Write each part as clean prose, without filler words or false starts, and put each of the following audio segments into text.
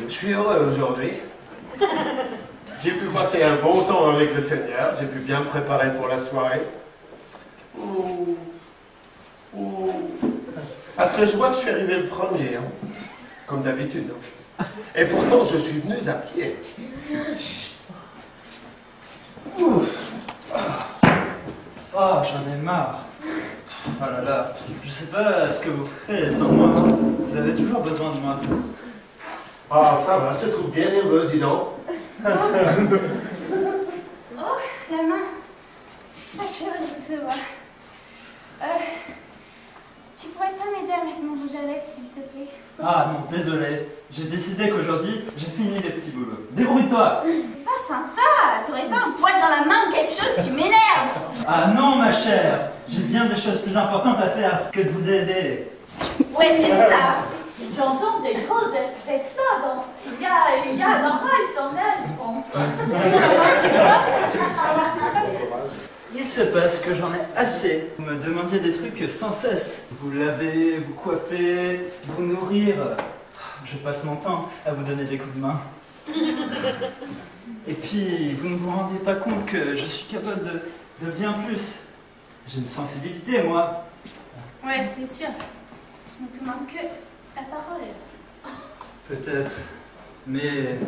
Je suis heureux aujourd'hui. J'ai pu passer un bon temps avec le Seigneur. J'ai pu bien me préparer pour la soirée. Parce que je vois que je suis arrivé le premier, hein, comme d'habitude. Et pourtant, je suis venu à pied. Ouf. Oh, j'en ai marre. Oh là là, je sais pas ce que vous ferez sans moi. Vous avez toujours besoin de moi. Ah, ça va, je te trouve bien nerveuse, dis donc. Oh, ta main. Ah, je suis heureuse de te voir. Tu pourrais pas m'aider à mettre mon rouge à lèvres, s'il te plaît? Ah non, désolé. J'ai décidé qu'aujourd'hui, j'ai fini les petits boulots. Débrouille-toi. C'est pas sympa. T'aurais pas un poil dans la main ou quelque chose, tu m'énerves. Ah non, ma chère. J'ai bien des choses plus importantes à faire que de vous aider. Ouais, c'est ça. J'entends des gros spectacles. Il y a un orage dans l'air, je pense. Il se passe que j'en ai assez. Vous me demandiez des trucs sans cesse. Vous laver, vous coiffer, vous nourrir. Je passe mon temps à vous donner des coups de main. Et puis, vous ne vous rendez pas compte que je suis capable de bien plus. J'ai une sensibilité, moi. Ouais, c'est sûr. Il te manque que ta parole. Peut-être. Mais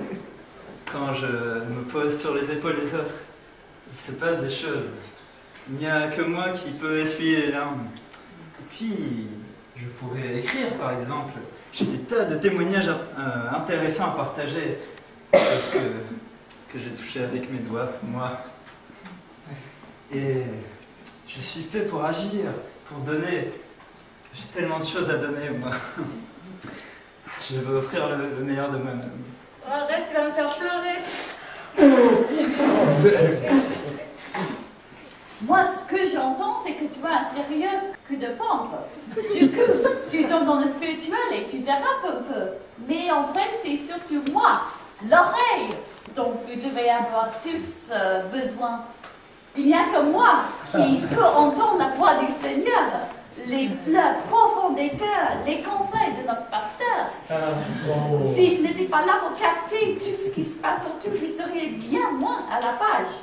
quand je me pose sur les épaules des autres, il se passe des choses. Il n'y a que moi qui peux essuyer les larmes. Et puis, je pourrais écrire, par exemple. J'ai des tas de témoignages intéressants à partager. Parce que j'ai touché avec mes doigts, moi. Et je suis fait pour agir, pour donner. J'ai tellement de choses à donner, moi. Je veux offrir le meilleur de moi-même. Arrête, tu vas me faire pleurer. Moi, ce que j'entends, c'est que tu as un sérieux cul de pompe. Du coup, tu tombes dans le spirituel et tu dérapes un peu. Mais en fait, c'est surtout moi, l'oreille, dont vous devez avoir tous besoin. Il n'y a que moi qui peut entendre la voix du Seigneur, les pleurs profonds des cœurs, les conseils de notre pasteur. Si je n'étais pas là pour capter tout ce qui se passe autour, je serais bien moins à la page.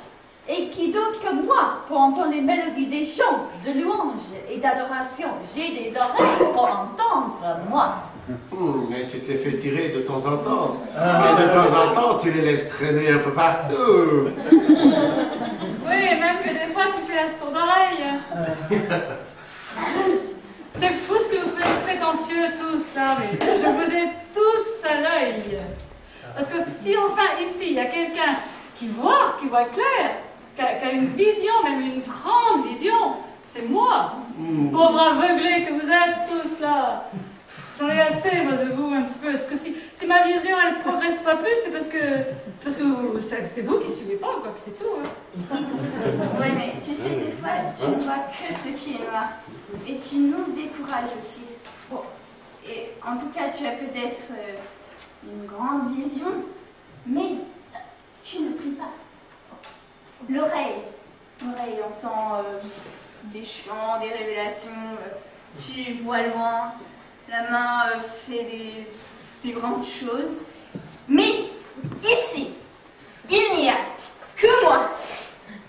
Et qui d'autre que moi pour entendre les mélodies des chants, de louanges et d'adoration? J'ai des oreilles pour entendre, moi. Mais tu t'es fait tirer de temps en temps. Et de temps en temps, tu les laisses traîner un peu partout. Oui, et même que des fois, tu fais la sourde oreille. C'est fou ce que vous êtes prétentieux tous, là, mais je vous ai tous à l'œil. Parce que si enfin ici, il y a quelqu'un qui voit clair, qui a une vision, même une grande vision, c'est moi. Pauvre aveuglé que vous êtes tous là. J'en ai assez, moi, de vous, un petit peu. Parce que si ma vision, elle ne progresse pas plus, c'est parce que c'est vous qui ne suivez pas, quoi, puis c'est tout. Hein. Oui, mais tu sais, des fois, tu ne vois que ce qui est noir. Et tu nous décourages aussi. Bon. Et en tout cas, tu as peut-être une grande vision, mais tu ne pries pas. L'oreille entend des chants, des révélations, tu vois loin, la main fait des grandes choses. Mais ici, il n'y a que moi,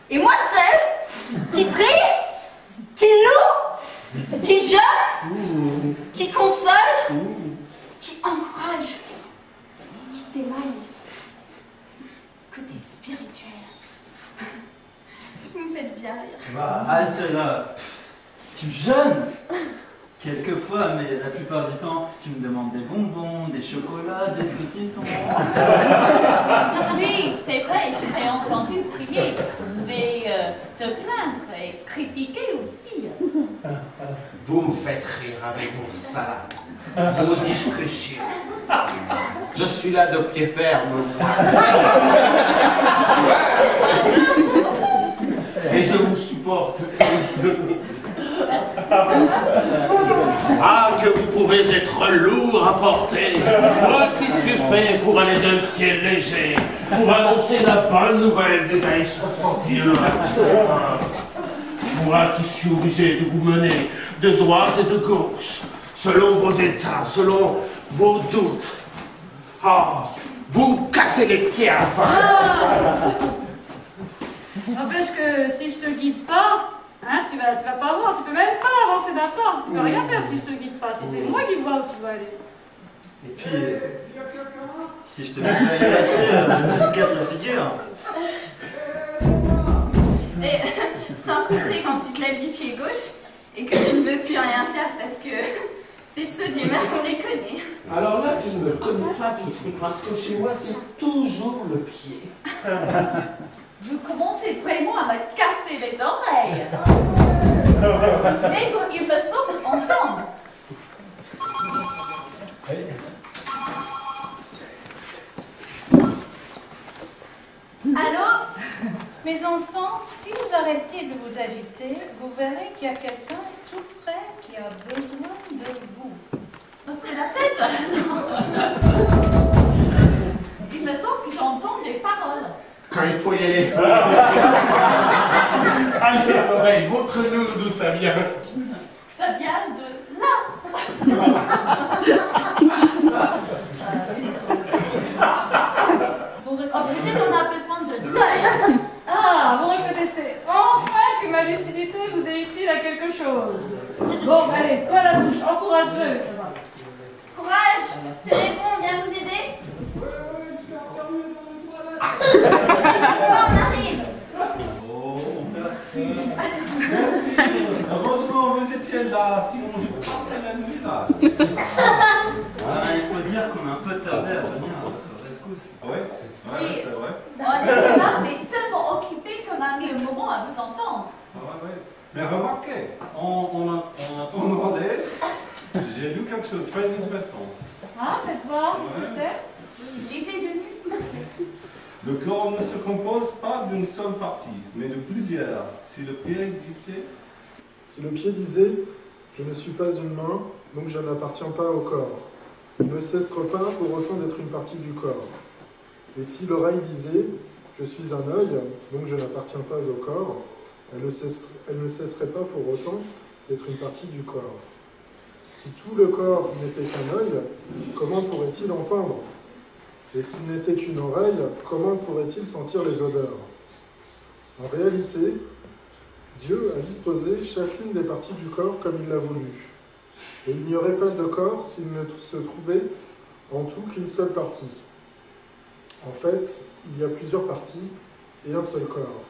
et moi seul, qui prie, qui loue, qui jeûne, qui console, qui encourage, qui témoigne. Côté spirituel. Vous me faites bien rire. Bah, halte là. Tu jeûnes? Quelquefois, mais la plupart du temps, tu me demandes des bonbons, des chocolats, des saucissons. Oui, c'est vrai, je t'ai entendu prier, mais te plaindre et critiquer aussi. Vous me faites rire avec vos salades, vos discussions. Je suis là de pied ferme. Et je vous supporte tous. Ah, que vous pouvez être lourd à porter. Moi qui suis fait pour aller d'un pied léger, pour annoncer la bonne nouvelle des années 61. Moi qui suis obligé de vous mener de droite et de gauche, selon vos états, selon vos doutes. Oh, vous me cassez les pieds avant. N'empêche que si je te guide pas, hein, tu vas pas voir, tu peux même pas avancer d'un pas, tu peux rien faire si je te guide pas, si c'est moi qui vois où tu vas aller. Et puis, si je te mets pas à passer, tu me casses la figure. Et sans compter quand tu te lèves du pied gauche et que tu ne veux plus rien faire parce que tes ceux d'humeur, on les connaît. Alors là, tu ne me connais pas du tout, parce que chez moi, c'est toujours le pied. Vous commencez vraiment à me casser les oreilles. Mais il me semble entendre. Allô? Mes enfants, si vous arrêtez de vous agiter, vous verrez qu'il y a quelqu'un tout près qui a besoin de vous. C'est la tête. Il me semble que j'entends des paroles. Quand il faut y aller. Allez, l'oreille, montre-nous d'où ça vient. Ça vient de là. Vous reconnaissez qu'on a besoin de l'œil. Ah, vous reconnaissez enfin que ma lucidité vous est utile à quelque chose. Bon, allez, toi la bouche, encourage-le. Courage. Téléphone, viens nous aider. On arrive. Oh, merci. Merci. Heureusement, vous étiez là, sinon je passais la nuit là. Il faut dire qu'on a un peu tardé à venir à votre rescousse. Ouais, c'est vrai. On était là, mais tellement occupés qu'on a mis un moment à vous entendre. Ouais. Mais remarquez, on a tout demandé. J'ai lu quelque chose de très intéressant. Ah, faites voir, qu'est-ce que c'est? Lisez de nous. Le corps ne se compose pas d'une seule partie, mais de plusieurs. Si le pied disait, Si le pied disait « Je ne suis pas une main, donc je n'appartiens pas au corps », il ne cesserait pas pour autant d'être une partie du corps. Et si l'oreille disait « Je suis un œil, donc je n'appartiens pas au corps », elle ne cesserait pas pour autant d'être une partie du corps. Si tout le corps n'était qu'un œil, comment pourrait-il entendre? Et s'il n'était qu'une oreille, comment pourrait-il sentir les odeurs? En réalité, Dieu a disposé chacune des parties du corps comme il l'a voulu. Et il n'y aurait pas de corps s'il ne se trouvait en tout qu'une seule partie. En fait, il y a plusieurs parties et un seul corps.